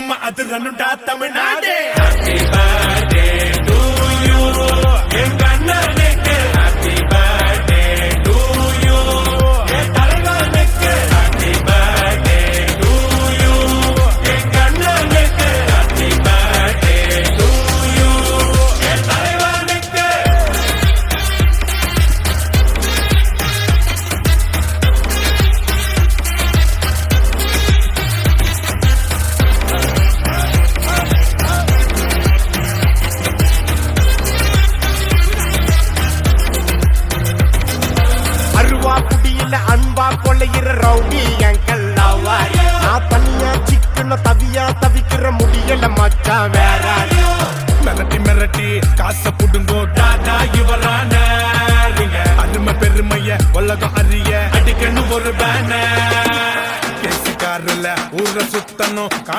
சும்மா அது ரன்னுடா Tamil Nadu. Happy birthday to you எங்க அண்ணனுக்கு. Happy birthday to you என் தலைவனுக்கு. Happy birthday to you எங்க அண்ணனுக்கு. Happy birthday to you என் தலைவனுக்கு. அருவா புடியில அன்பா கொள்ளையிற ரவுடி எங்கள் லவ்வாரி. நான் தனியா சிக்கன தவியா தவிக்கிற முடியல மச்சான் வேற. மிரட்டி மிரட்டி காசை புடுங்கோ டாடா இவரான அருமை பெருமைய உலகம் அறிய அடிக்கணும் ஒரு பேனர். கேசுக்காரில் ஊரை சுத்தணும்.